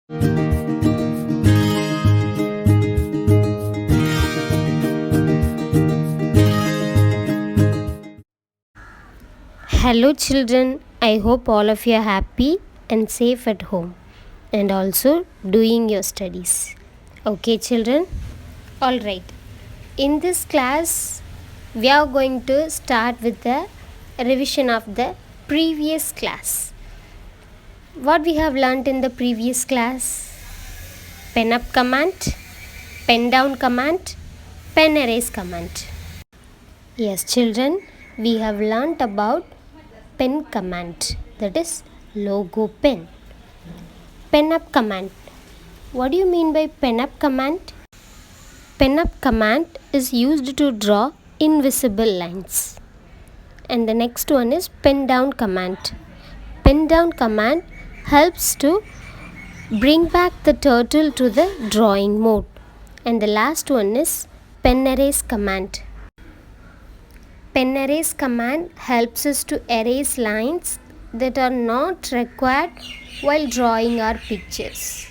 Hello children, I hope all of you are happy and safe at home and also doing your studies. Okay children? Alright. In this class, we are going to start with the revision of the previous class. What we have learnt in the previous class? Pen up command, pen down command, pen erase command. Yes children, we have learnt about pen command, that is logo pen. Pen up command. What do you mean by pen up command? Pen up command is used to draw invisible lines. And the next one is pen down command. Pen down command helps to bring back the turtle to the drawing mode. And the last one is pen erase command. Pen erase command helps us to erase lines that are not required while drawing our pictures.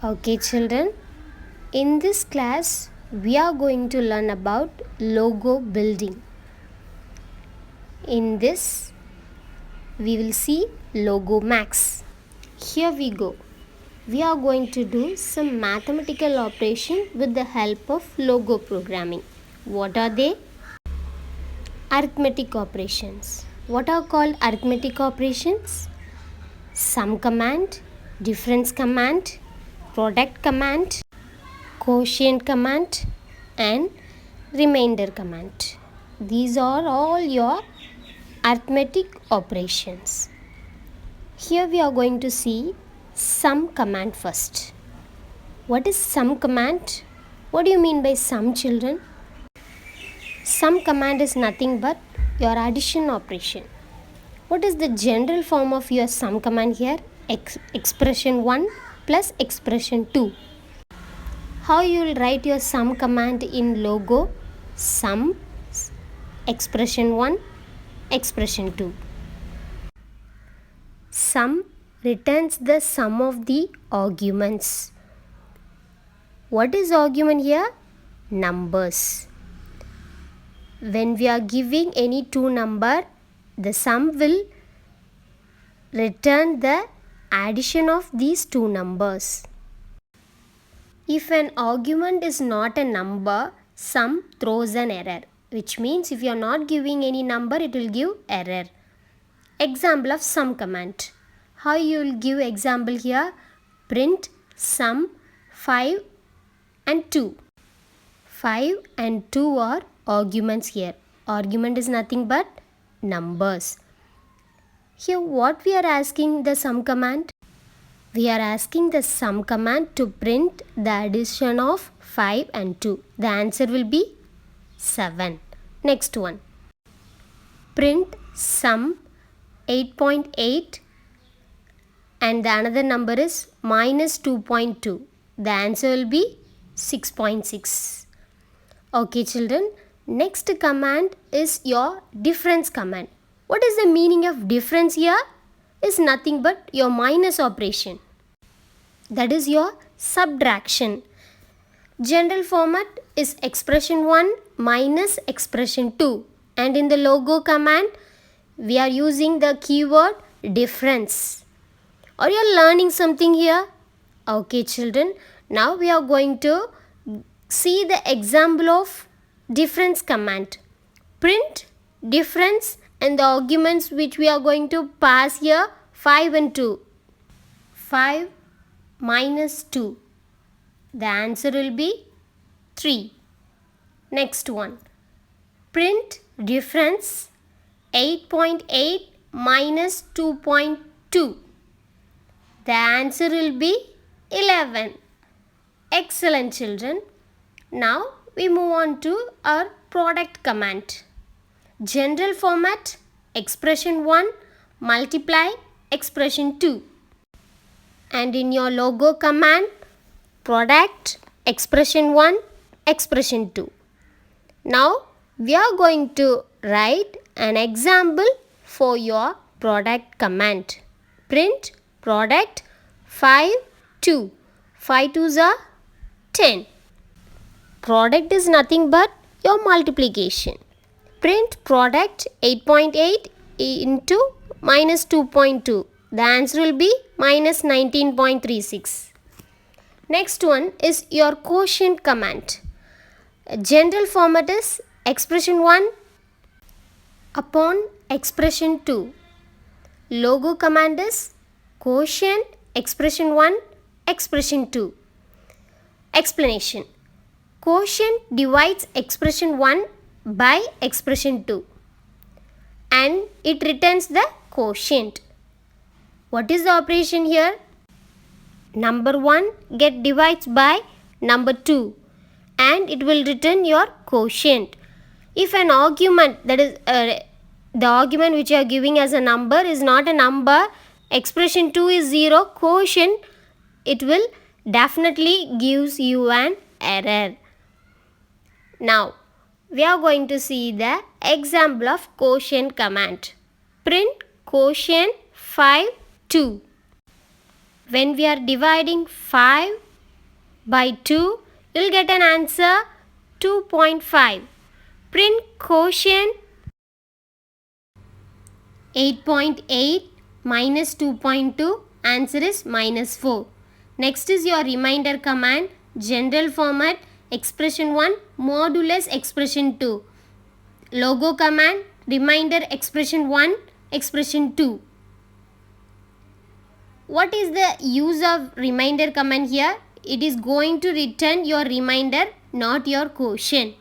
Okay children, in this class we are going to learn about logo building. In this we will see Logo Max. Here we go. We are going to do some mathematical operation with the help of logo programming. What are they? Arithmetic operations. What are called arithmetic operations? Sum command, difference command, product command, quotient command and remainder command. These are all your arithmetic operations. Here we are going to see sum command first. What is sum command? What do you mean by sum children? Sum command is nothing but your addition operation. What is the general form of your sum command here? Expression 1 plus expression 2. How you will write your sum command in logo? Sum, expression 1, expression 2. Sum returns the sum of the arguments. What is argument here? Numbers. When we are giving any two number, the sum will return the addition of these two numbers. If an argument is not a number, sum throws an error, which means if you are not giving any number, it will give error. Example of sum command. How you will give example here? Print sum 5 and 2. 5 and 2 are arguments here. Argument is nothing but numbers. Here what we are asking the sum command? We are asking the sum command to print the addition of 5 and 2. The answer will be 7. Next one. Print sum 8.8 and the another number is minus 2.2. The answer will be 6.6. Okay children, next command is your difference command. What is the meaning of difference here? Is nothing but your minus operation. That is your subtraction. General format is expression 1 minus expression 2. And in the logo command, we are using the keyword difference. Are you learning something here? Okay children, now we are going to see the example of difference command. Print difference and the arguments which we are going to pass here 5 and 2. 5 minus 2. The answer will be 3. Next one. Print difference 8.8 minus 2.2. The answer will be 11. Excellent children. Now we move on to our product command. General format expression 1 multiply expression 2. And in your logo command product expression 1 expression 2. Now we are going to write an example for your product command. Print product 5, 2. 5 2s are 10. Product is nothing but your multiplication. Print product 8.8 into minus 2.2. The answer will be minus 19.36. Next one is your quotient command. General format is expression 1 upon expression 2. Logo command is quotient expression 1 expression 2. Explanation. Quotient divides expression 1 by expression 2 and it returns the quotient. What is the operation here? Number 1 get divides by number 2 and it will return your quotient. If an argument, that is the argument which you are giving as a number is not a number, expression 2 is 0, quotient, it will definitely gives you an error. Now, we are going to see the example of quotient command. Print quotient 5, 2. When we are dividing 5 by 2, you will get an answer 2.5. Print quotient 8.8 minus 2.2, answer is minus 4. Next is your reminder command, general format, expression 1, modulus expression 2. Logo command, reminder expression 1, expression 2. What is the use of reminder command here? It is going to return your reminder, not your quotient.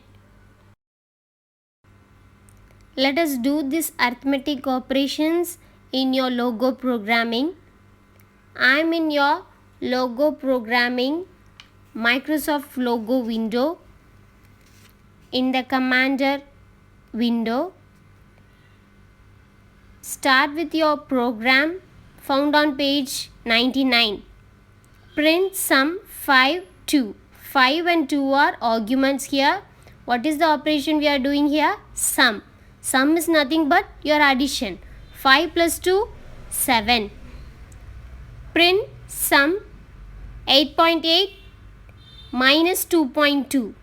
Let us do this arithmetic operations in your logo programming. I am in your logo programming Microsoft logo window. In the commander window, start with your program found on page 99. Print sum 5, 2. 5 and 2 are arguments here. What is the operation we are doing here? Sum. Sum is nothing but your addition. 5 plus 2, 7. Print sum 8.8 minus 2.2.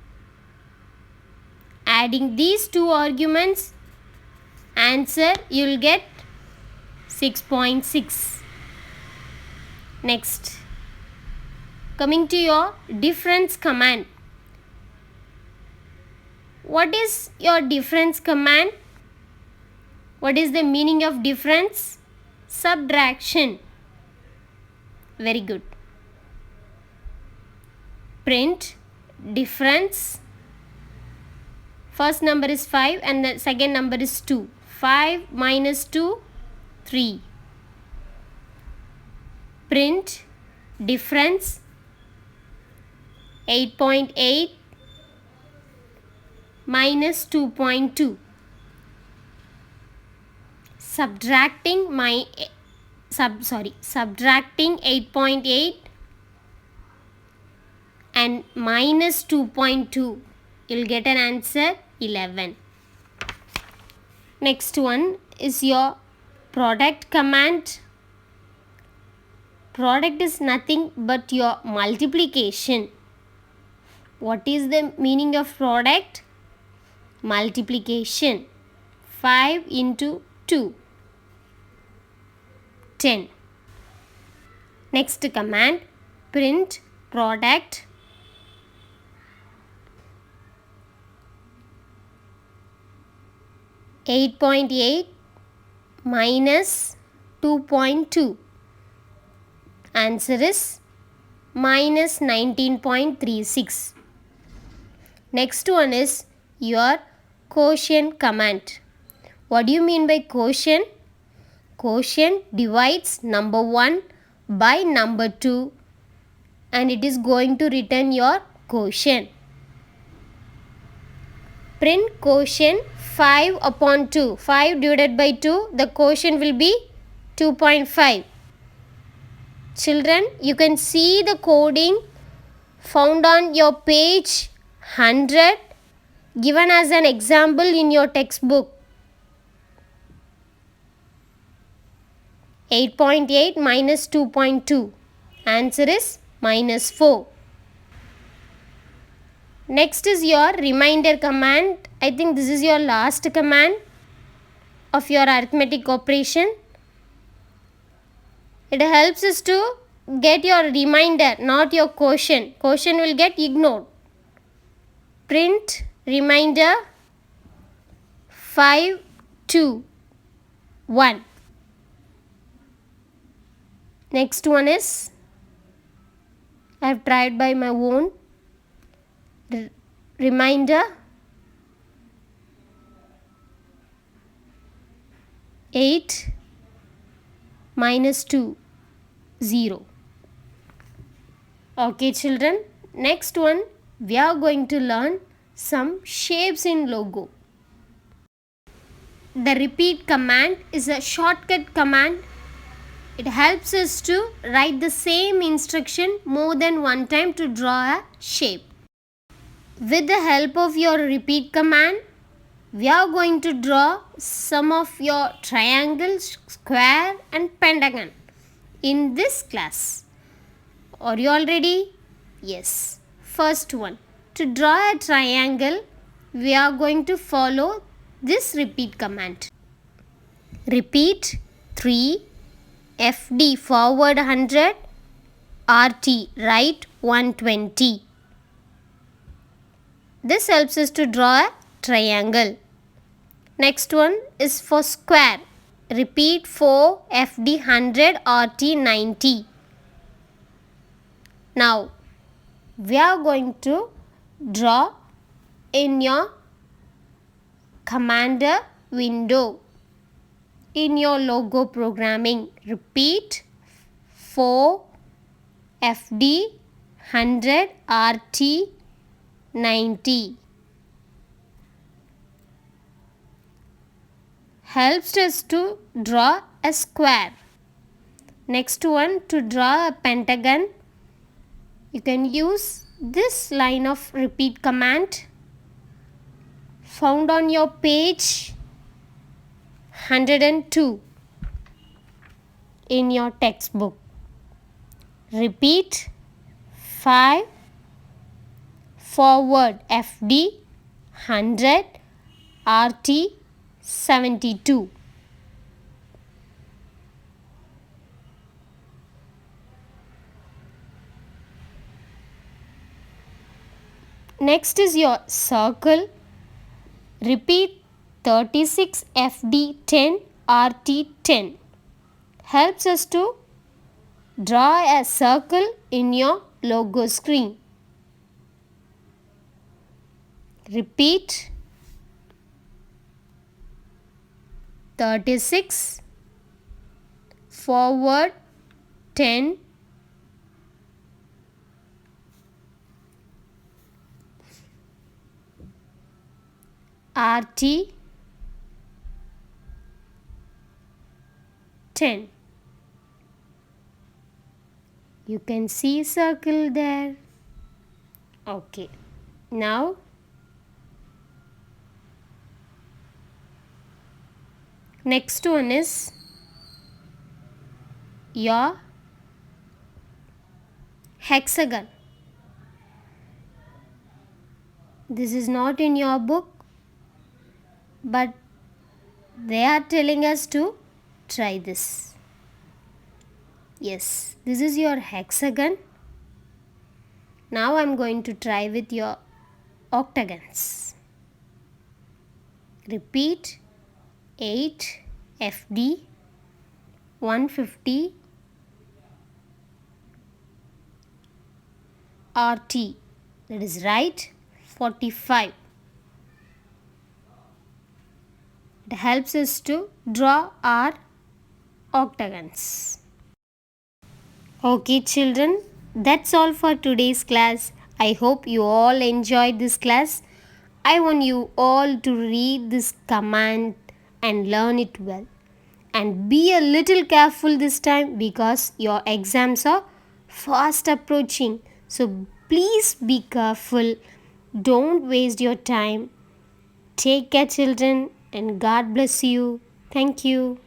Adding these two arguments, answer you will get 6.6. Next, coming to your difference command. What is your difference command? What is the meaning of difference? Subtraction. Very good. Print difference. First number is 5 and the second number is 2. 5 minus 2, 3. Print difference 8.8 minus 2.2. Subtracting 8.8 and minus 2.2, you will get an answer 11. Next one is your product command. Product is nothing but your multiplication. What is the meaning of product? Multiplication. 5 into 2, 10. Next command, print product 8.8 minus 2.2. Answer is minus 19.36. Next one is your quotient command. What do you mean by quotient? Quotient divides number 1 by number 2 and it is going to return your quotient. Print quotient 5 upon 2. 5 divided by 2, the quotient will be 2.5. Children, you can see the coding found on your page 100 given as an example in your textbook. 8.8 minus 2.2. Answer is -4. Next is your reminder command. I think this is your last command of your arithmetic operation. It helps us to get your reminder, not your quotient. Quotient will get ignored. Print reminder 5, 2, 1. Next one is, I have tried by my own. Reminder 8 -2, 0. Okay children, next one we are going to learn some shapes in logo. The repeat command is a shortcut command. It helps us to write the same instruction more than one time to draw a shape. With the help of your repeat command, we are going to draw some of your triangles, square and pentagon in this class. Are you all ready? Yes. First one. To draw a triangle, we are going to follow this repeat command. Repeat 3, FD forward 100, RT right 120. This helps us to draw a triangle. Next one is for square. Repeat 4, FD 100, RT 90. Now, we are going to draw in your commander window in your logo programming. Repeat 4, FD 100, RT 90. Helps us to draw a square. Next one, to draw a pentagon, you can use this line of repeat command found on your page 102 in your textbook. Repeat 5, forward FD 100, RT 72. Next is your circle. Repeat 36, FD 10, RT 10. Helps us to draw a circle in your logo screen. Repeat 36, forward 10, RT 10. You can see circle there. Okay. Now next one is your hexagon. This is not in your book, but they are telling us to try this. Yes, this is your hexagon. Now I am going to try with your octagons. Repeat 8, FD 150, RT, that is right 45. It helps us to draw our octagons. Okay children, that's all for today's class. I hope you all enjoyed this class. I want you all to read this command and learn it well. And be a little careful this time because your exams are fast approaching. So please be careful. Don't waste your time. Take care children and God bless you. Thank you.